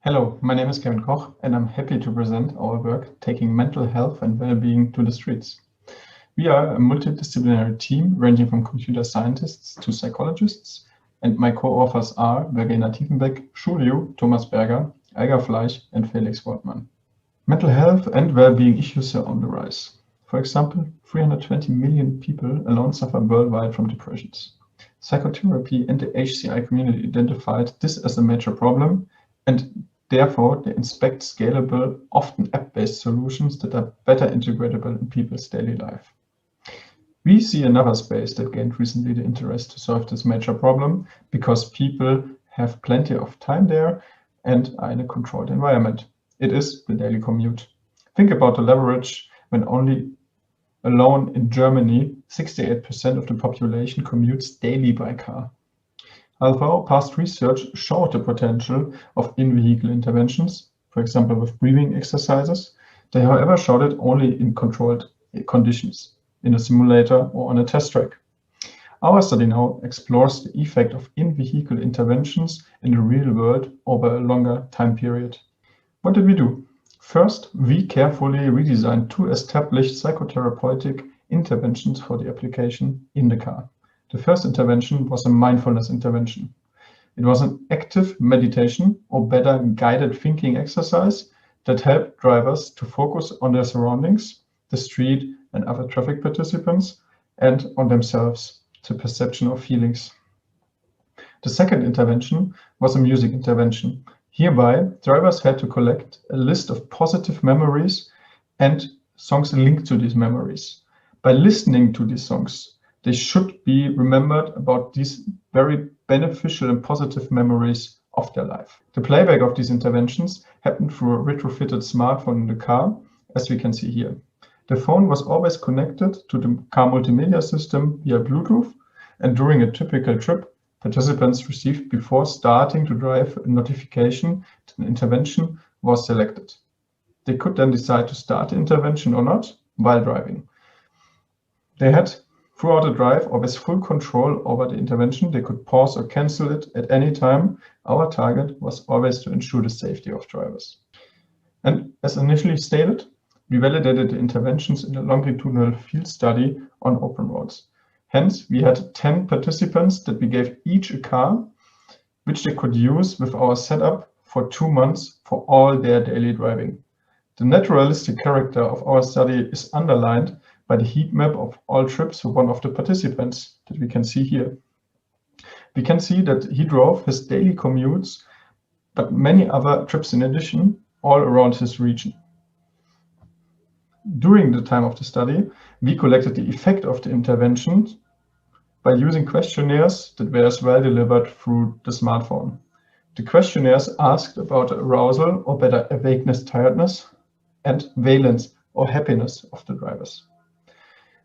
Hello, my name is Kevin Koch, and I'm happy to present our work taking mental health and well-being to the streets. We are a multidisciplinary team ranging from computer scientists to psychologists, and my co-authors are Verena Tiefenbeck, Thomas Berger, Elgar Fleisch, and Felix Wortmann. Mental health and well-being issues are on the rise. For example, 320 million people alone suffer worldwide from depressions. Psychotherapy and the HCI community identified this as a major problem, and therefore they inspect scalable, often app-based solutions that are better integratable in people's daily life. We see another space that gained recently the interest to solve this major problem because people have plenty of time there and are in a controlled environment. It is the daily commute. Think about the leverage when alone in Germany, 68% of the population commutes daily by car. Although past research showed the potential of in-vehicle interventions, for example with breathing exercises, they however showed it only in controlled conditions, in a simulator or on a test track. Our study now explores the effect of in-vehicle interventions in the real world over a longer time period. What did we do? First, we carefully redesigned two established psychotherapeutic interventions for the application in the car. The first intervention was a mindfulness intervention. It was an active meditation or better guided thinking exercise that helped drivers to focus on their surroundings, the street and other traffic participants, and on themselves, the perception of feelings. The second intervention was a music intervention. Hereby, drivers had to collect a list of positive memories and songs linked to these memories. By listening to these songs, they should be remembered about these very beneficial and positive memories of their life. The playback of these interventions happened through a retrofitted smartphone in the car, as we can see here. The phone was always connected to the car multimedia system via Bluetooth, and during a typical trip, participants received before starting to drive a notification that an intervention was selected. They could then decide to start the intervention or not while driving. They had throughout the drive always full control over the intervention. They could pause or cancel it at any time. Our target was always to ensure the safety of drivers. And as initially stated, we validated the interventions in a longitudinal field study on open roads. Hence, we had 10 participants that we gave each a car, which they could use with our setup for 2 months for all their daily driving. The naturalistic character of our study is underlined by the heat map of all trips for one of the participants that we can see here. We can see that he drove his daily commutes, but many other trips in addition, all around his region. During the time of the study, we collected the effect of the interventions by using questionnaires that were as well delivered through the smartphone. The questionnaires asked about arousal or better awakeness, tiredness, and valence or happiness of the drivers.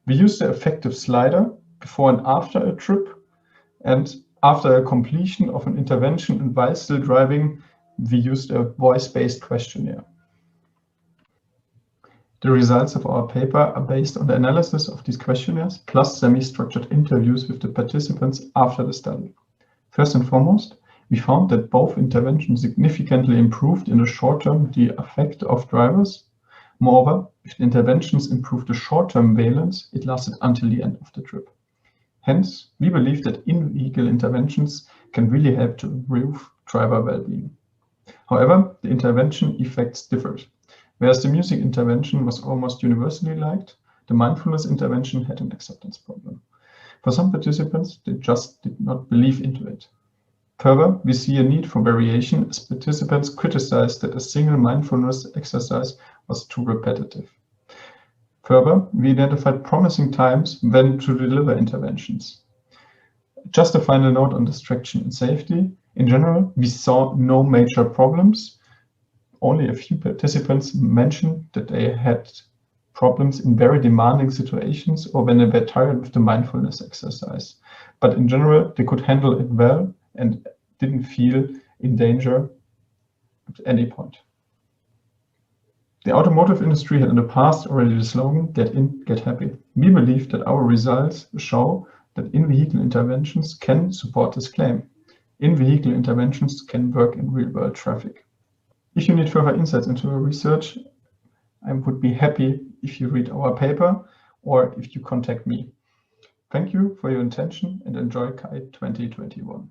We used the affective slider before and after a trip, and after a completion of an intervention and while still driving, we used a voice-based questionnaire. The results of our paper are based on the analysis of these questionnaires plus semi-structured interviews with the participants after the study. First and foremost, we found that both interventions significantly improved in the short term the effect of drivers. Moreover, if the interventions improved the short-term valence, it lasted until the end of the trip. Hence, we believe that in-vehicle interventions can really help to improve driver well-being. However, the intervention effects differed. Whereas the music intervention was almost universally liked, the mindfulness intervention had an acceptance problem. For some participants, they just did not believe into it. Further, we see a need for variation as participants criticized that a single mindfulness exercise was too repetitive. Further, we identified promising times when to deliver interventions. Just a final note on distraction and safety. In general, we saw no major problems. Only a few participants mentioned that they had problems in very demanding situations or when they were tired with the mindfulness exercise. But in general, they could handle it well and didn't feel in danger at any point. The automotive industry had in the past already the slogan, "Get in, get happy." We believe that our results show that in-vehicle interventions can support this claim. In-vehicle interventions can work in real-world traffic. If you need further insights into your research, I would be happy if you read our paper or if you contact me. Thank you for your attention and enjoy KITE 2021.